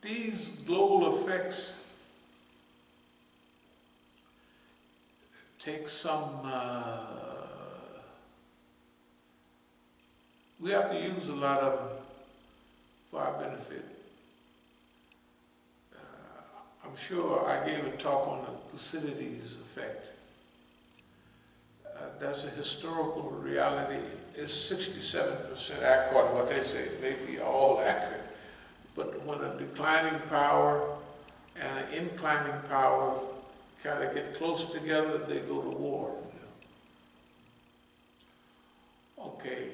these global effects take some, we have to use a lot of them for our benefit. I'm sure I gave a talk on the Thucydides effect. That's a historical reality. It's 67% accurate, what they say. It may be all accurate. But when a declining power and an inclining power kind of get close together, they go to war. Okay.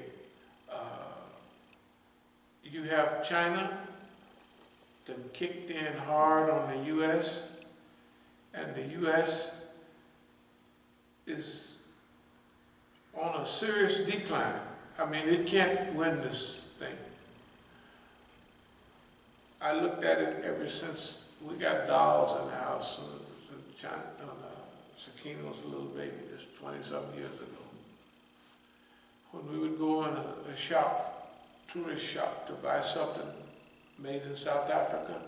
You have China that kicked in hard on the U.S., and the U.S. is on a serious decline. I mean, it can't win this thing. I looked at it ever since we got dolls in the house. Sakina was a little baby, just 20-something years ago. When we would go in a shop, tourist shop, to buy something made in South Africa,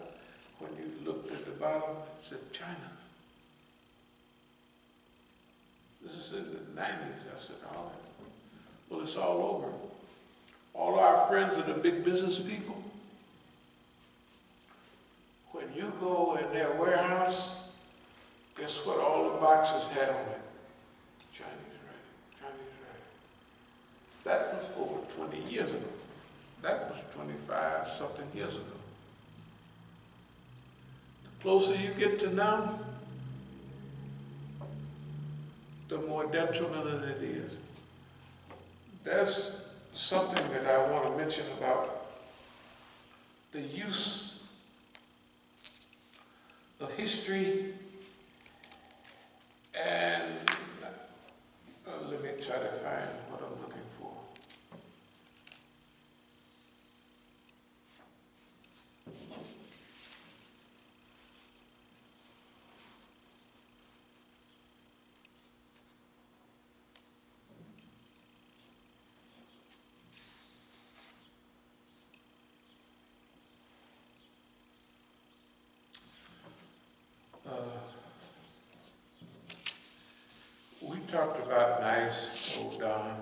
when you looked at the bottom, it said China. This is in the 90s. I said, oh, well, it's all over. All our friends are the big business people. When you go in their warehouse, guess what all the boxes had on it? Chinese writing, Chinese writing. That was over 20 years ago. That was 25-something years ago. The closer you get to now, the more detrimental it is. There's something that I want to mention about the use of history and let me try to find what I'm looking for. We talked about nice, old Don.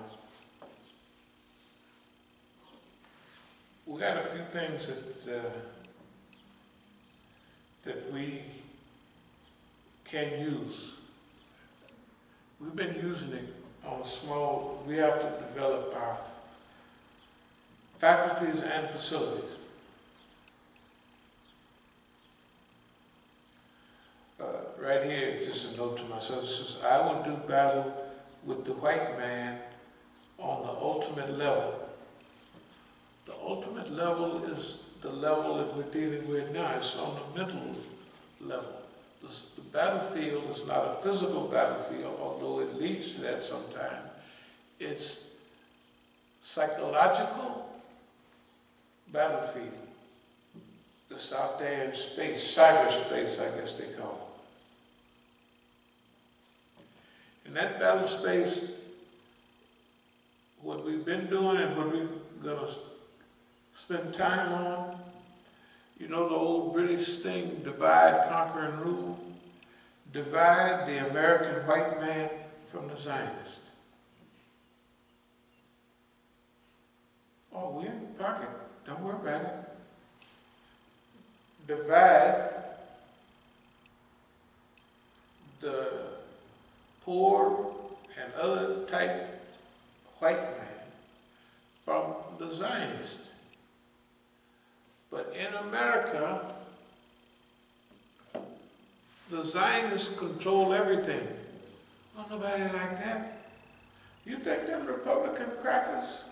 We got a few things that we can use. We've been using it on a small, we have to develop our faculties and facilities. Right here, just a note to myself, it says, I will do battle with the white man on the ultimate level. The ultimate level is the level that we're dealing with now. It's on the mental level. The battlefield is not a physical battlefield, although it leads to that sometimes. It's psychological battlefield. It's out there in space, cyberspace, I guess they call it. In that battle space, what we've been doing and what we're going to spend time on, you know the old British thing, divide, conquer, and rule? Divide the American white man from the Zionist. Oh, we're in the pocket. Don't worry about it. Divide the poor and other type white man from the Zionist. But in America, the Zionists control everything. Well, nobody like that. You think them Republican crackers,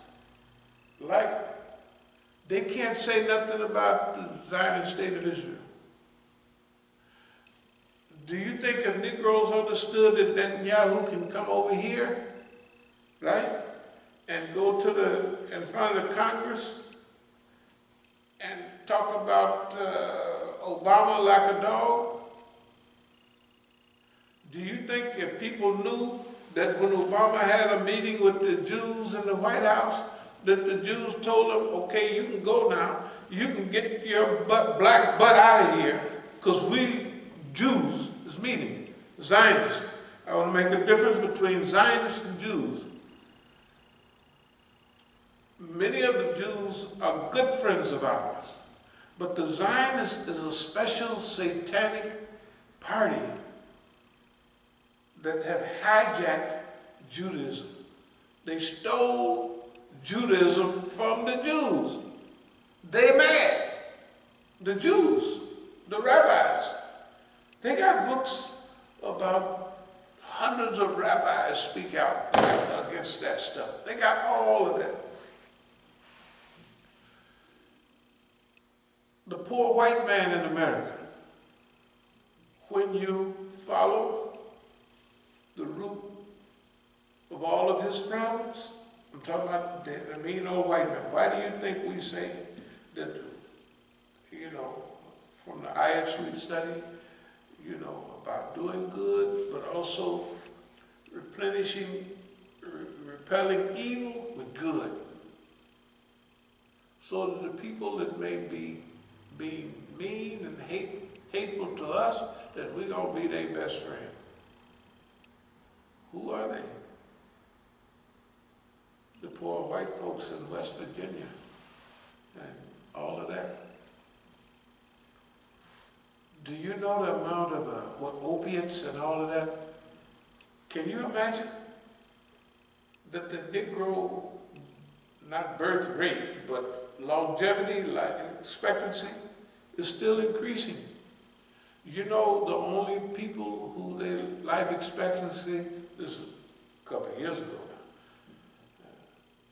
like, they can't say nothing about the Zionist state of Israel? Do you think if Negroes understood that Netanyahu can come over here, right, and go to in front of the Congress and talk about Obama like a dog? Do you think if people knew that when Obama had a meeting with the Jews in the White House, that the Jews told him, okay, you can go now, You can get your black butt out of here, because we Jews is meeting, Zionists. I want to make a difference between Zionists and Jews. Many of the Jews are good friends of ours, but the Zionists is a special satanic party that have hijacked Judaism. They stole Judaism from the Jews. They mad. The Jews, the rabbis. They got books about hundreds of rabbis speak out against that stuff. They got all of that. The poor white man in America, when you follow the root of all of his problems, I'm talking about the mean old white man. Why do you think we say that, from the ayats we study, about doing good, but also repelling evil with good? So that the people that may be being mean and hateful to us, that we're going to be their best friend. Who are they? The poor white folks in West Virginia and all of that. Do you know the amount of opiates and all of that? Can you imagine that the Negro, not birth rate, but longevity, life expectancy, is still increasing? You know, the only people who their life expectancy, this is a couple of years ago now,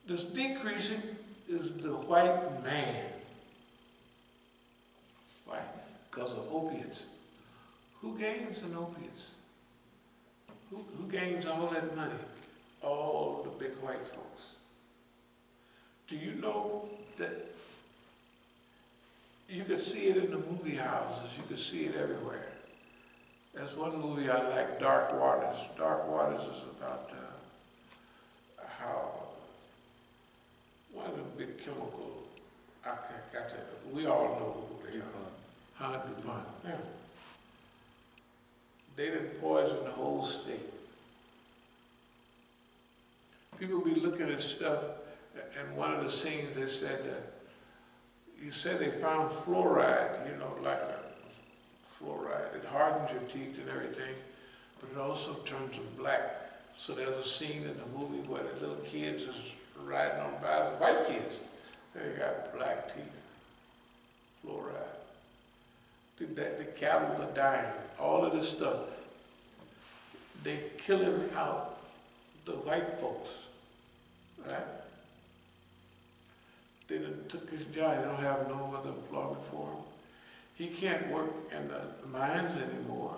this decreasing is the white man. Why? Because of opiates. Who gains in opiates? Who gains all that money? All the big white folks. Do you know that you could see it in the movie houses, you could see it everywhere. There's one movie I like, Dark Waters. Dark Waters is about how one of the big chemical, we all know who they are, DuPont. Yeah. They didn't poison the whole state. People be looking at stuff, and one of the scenes they said, you said they found fluoride, like a fluoride. It hardens your teeth and everything, but it also turns them black. So there's a scene in the movie where the little kids is riding on bicycles, white kids, they got black teeth, fluoride. The cattle are dying, all of this stuff. They killing out the white folks, right? They done took his job. They don't have no other employment for him. He can't work in the mines anymore.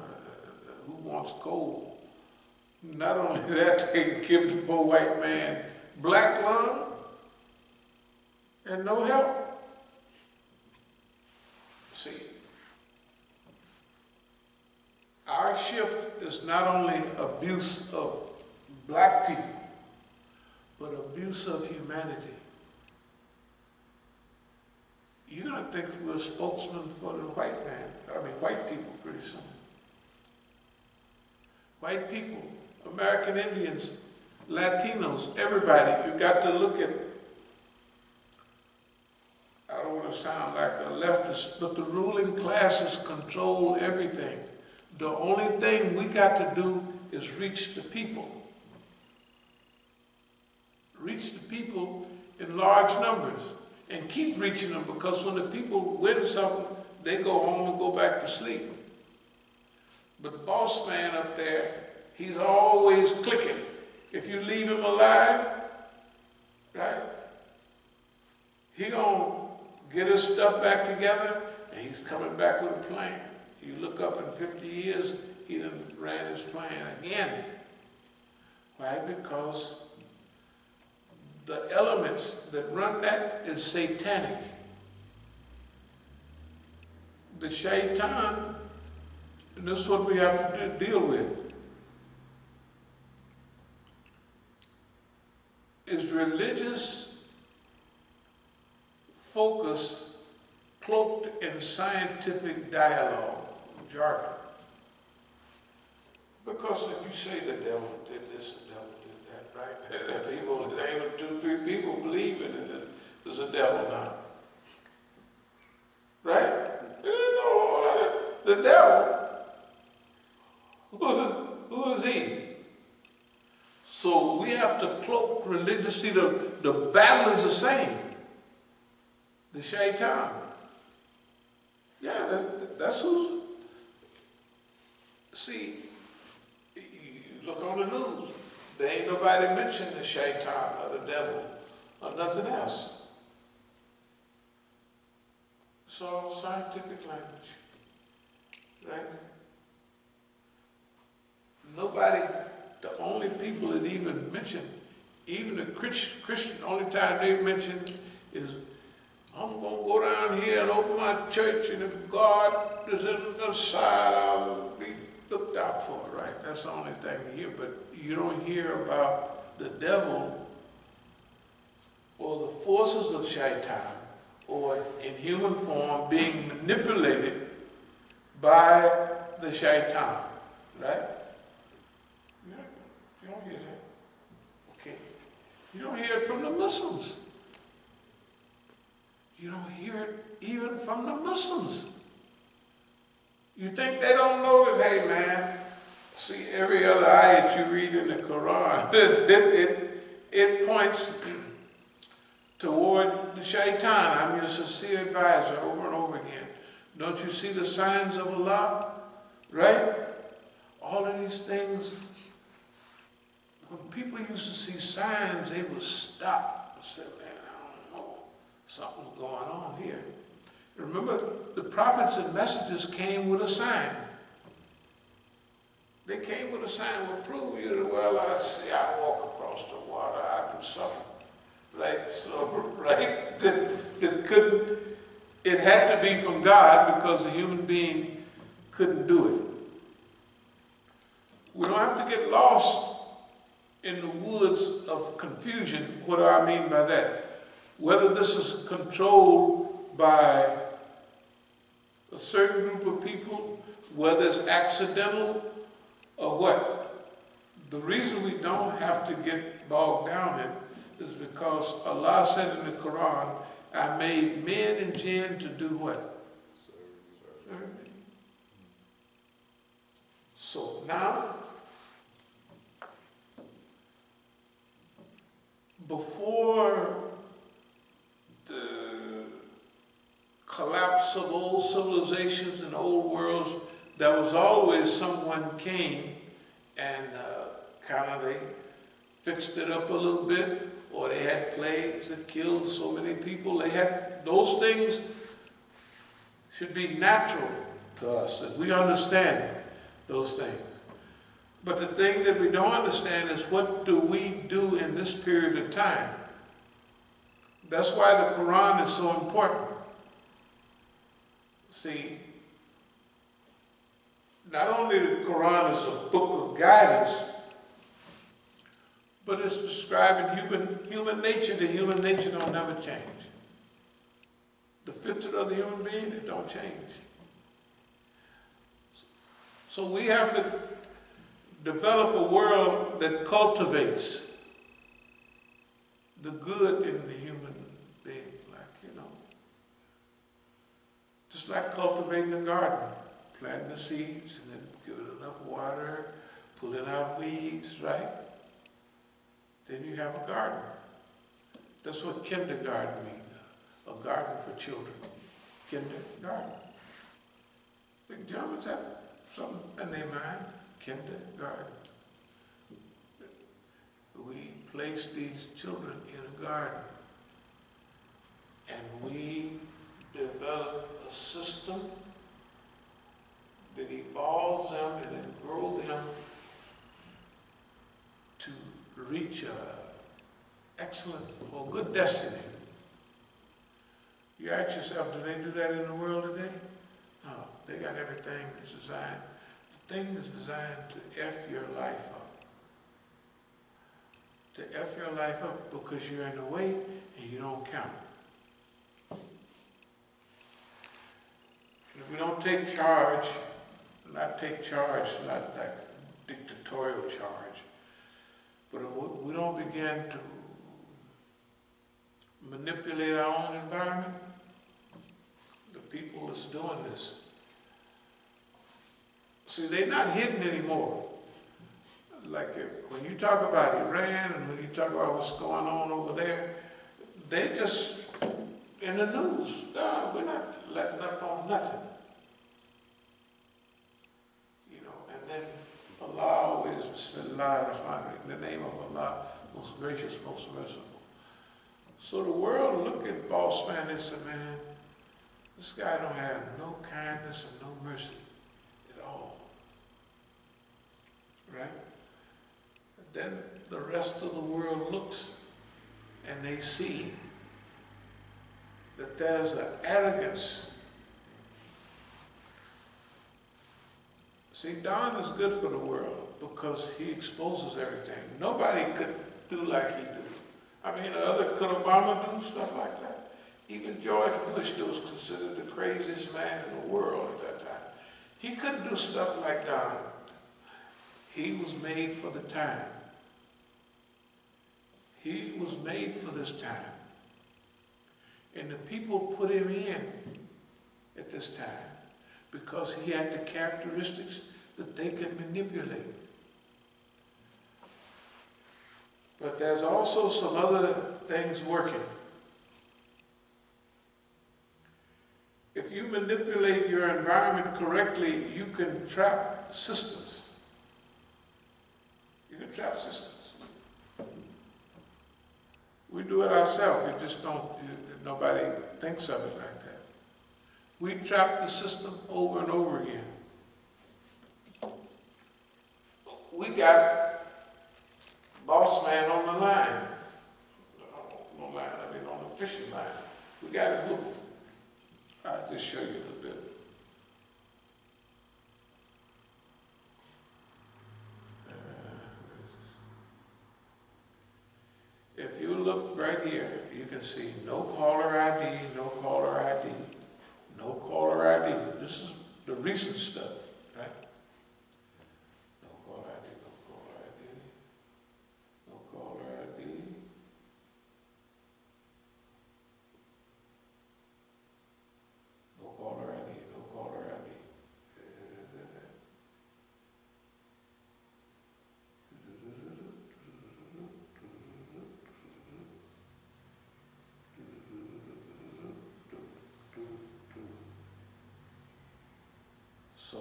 Who wants coal? Not only that, they give the poor white man black lung and no help. See, our shift is not only abuse of black people, but abuse of humanity. You're going to think we're a spokesman for the white people pretty soon. White people, American Indians, Latinos, everybody, you got to look at, I don't want to sound like a leftist, but the ruling classes control everything. The only thing we got to do is reach the people. Reach the people in large numbers. And keep reaching them, because when the people win something, they go home and go back to sleep. But boss man up there, he's always clicking. If you leave him alive, right, he gonna get his stuff back together, and he's coming back with a plan. You look up in 50 years, he done ran his plan again. Why? Because the elements that run that is satanic. The shaitan, and this is what we have to deal with, is religious focus cloaked in scientific dialogue, jargon. Because if you say the devil did this, the devil did that, right? And people, people believe in it, that there's a devil now. Right? They didn't know all of that. The devil, who is he? So we have to cloak religious. See, the battle is the same. The shaitan. Yeah, that's who's. See, you look on the news. There ain't nobody mentioning the shaitan or the devil or nothing else. It's all scientific language, right? Nobody, the only people that even mention, even the Christian, the only time they mention is, I'm going to go down here and open my church, and if God is on the other side, I'll be looked out for, right? That's the only thing you hear, but you don't hear about the devil or the forces of shaitan, or in human form being manipulated by the shaitan, right? You don't hear that. Okay. You don't hear it from the Muslims. You don't hear it even from the Muslims. You think they don't know that, hey man, see every other ayat you read in the Quran, it points toward the shaitan. I'm your sincere advisor over and over again. Don't you see the signs of Allah? Right? All of these things, when people used to see signs, they would stop and say, man, I don't know, something's going on here. Remember, the prophets and messengers came with a sign. They came with a sign that would prove you that, well, I walk across the water, I do something. Right? So, right? That couldn't, it had to be from God because the human being couldn't do it. We don't have to get lost in the woods of confusion. What do I mean by that? Whether this is controlled by a certain group of people, whether it's accidental or what. The reason we don't have to get bogged down in is because Allah said in the Quran, I made men and jinn to do what? Serve me. So now, before the collapse of old civilizations and old worlds, there was always someone came and they fixed it up a little bit, or they had plagues that killed so many people. They had, those things should be natural to us, that we understand those things. But the thing that we don't understand is, what do we do in this period of time? That's why the Quran is so important. See, not only the Quran is a book of guidance, but it's describing human nature. The human nature don't never change. The fitness of the human being, it don't change. So we have to develop a world that cultivates the good in the human being, just like cultivating a garden, planting the seeds and then give it enough water, pulling out weeds, right? Then you have a garden. That's what kindergarten means, a garden for children. Kindergarten. The Germans have something in their mind, kindergarten. We place these children in a garden, and we develop a system that evolves them and then grow them to reach a excellent or good destiny. You ask yourself, do they do that in the world today? No, they got everything that's designed. The thing is designed to F your life up. To F your life up because you're in the way and you don't count. we don't take charge, not like dictatorial charge, but if we don't begin to manipulate our own environment, the people that's doing this, see, they're not hidden anymore. Like when you talk about Iran and when you talk about what's going on over there, they just in the news. We're not letting up on nothing. You know, and then Allah always, Bismillah ar-Rahman, in the name of Allah, most gracious, most merciful. So the world look at boss man and say, man, this guy don't have no kindness and no mercy at all. Right? And then the rest of the world looks and they see that there's an arrogance. See, Don is good for the world because he exposes everything. Nobody could do like he do. I mean, could Obama do stuff like that? Even George Bush, that was considered the craziest man in the world at that time, he couldn't do stuff like Don. He was made for the time. He was made for this time. And the people put him in at this time because he had the characteristics that they could manipulate. But there's also some other things working. If you manipulate your environment correctly, you can trap systems. You can trap systems. We do it ourselves. You just don't, nobody thinks of it like that. We trap the system over and over again. We got boss man on the line. On the fishing line. We got it hooked. I'll just show you a little bit. If you look right here, you can see no caller ID, no caller ID, no caller ID. This is the recent stuff, right? No caller ID, no caller ID, no caller ID. No caller ID, no caller ID. So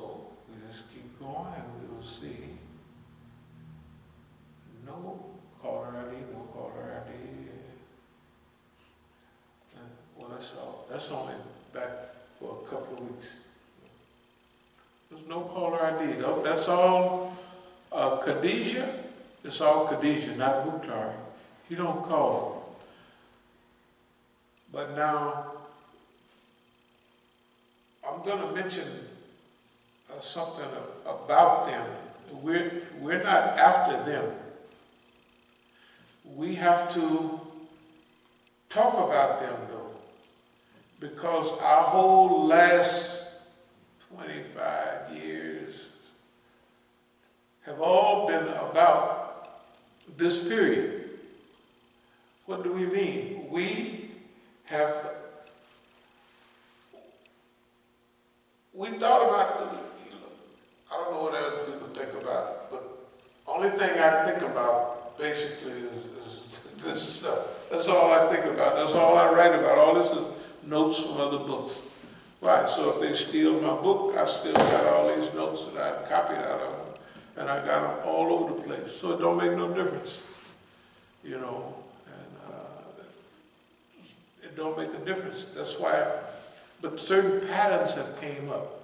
we just keep going and we will see no caller ID, no caller ID. Well, that's all. That's only back for a couple of weeks. There's no caller ID. That's all Khadijah. It's all Khadijah, not Mukhtar. He don't call. But now, I'm going to mention something about them. We're not after them. We have to talk about them though, because our whole last 25 years have all been about this period. What do we mean? We thought about, I don't know what other people think about, but only thing I think about basically is this stuff. That's all I think about. That's all I write about. All this is notes from other books. Right, so if they steal my book, I still got all these notes that I copied out of them, and I got them all over the place. So it don't make no difference, you know, and it don't make a difference. That's why, but certain patterns have came up.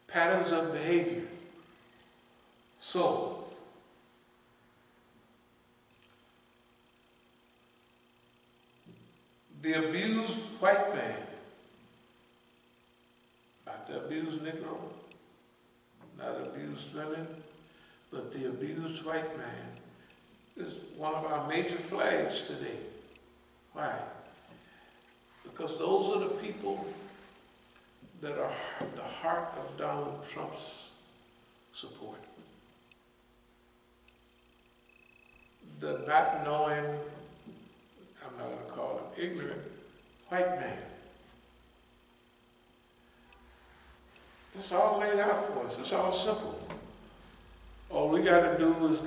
Patterns of behavior. So, the abused white man, not the abused Negro, not abused women, but the abused white man is one of our major flags today. Why? Because those are the people that are the heart of Donald Trump's support. The not knowing, I'm not going to call him ignorant, white man. It's all laid out for us. It's all simple. All we got to do is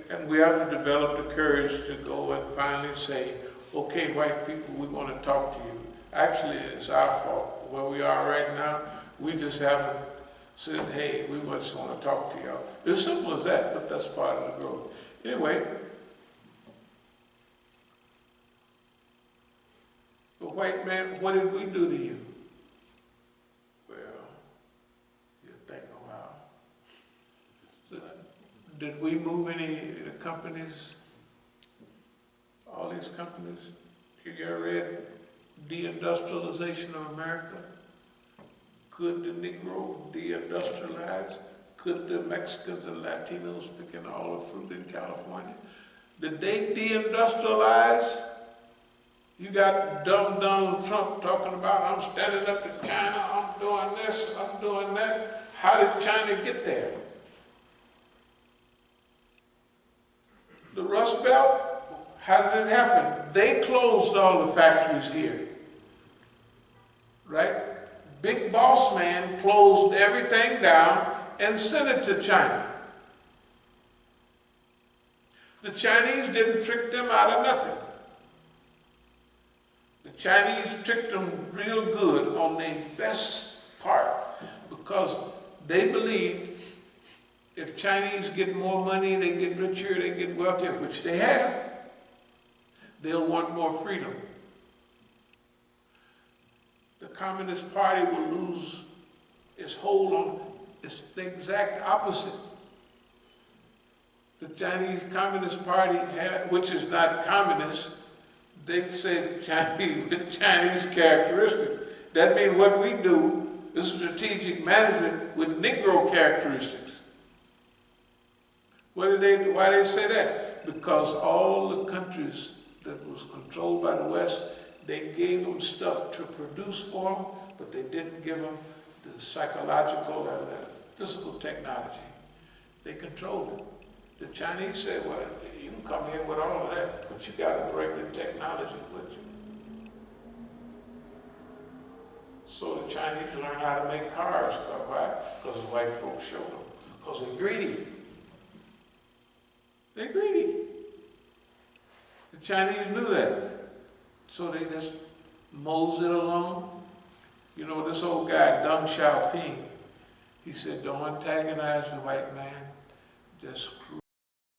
and we have to develop the courage to go and finally say, okay, white people, we want to talk to you. Actually, it's our fault. Where we are right now, we just haven't said, hey, we just want to talk to y'all. It's simple as that, but that's part of the growth. Anyway, the white man, what did we do to you? Well, you think a while. Did we move any of the companies? All these companies? You ever read Deindustrialization of America? Could the Negro deindustrialize? Could the Mexicans and Latinos picking all the fruit in California? Did they deindustrialize? You got dumb Donald Trump talking about, I'm standing up to China, I'm doing this, I'm doing that. How did China get there? The Rust Belt, how did it happen? They closed all the factories here, right? Big boss man closed everything down and sent it to China. The Chinese didn't trick them out of nothing. The Chinese tricked them real good on their best part because they believed if Chinese get more money, they get richer, they get wealthier, which they have, they'll want more freedom. The Communist Party will lose its hold on, it's the exact opposite. The Chinese Communist Party, which is not communist, they say Chinese with Chinese characteristics. That means what we do is strategic management with Negro characteristics. Why they say that? Because all the countries that was controlled by the West, they gave them stuff to produce for them, but they didn't give them the psychological and the physical technology. They controlled it. The Chinese said, well, you can come here with all of that, but you got to bring the technology with you. So the Chinese learned how to make cars. Why? Because the white folks showed them. Because they're greedy. They're greedy. The Chinese knew that. So they just moseyed along. You know, this old guy, Deng Xiaoping, he said, don't antagonize the white man. Just screw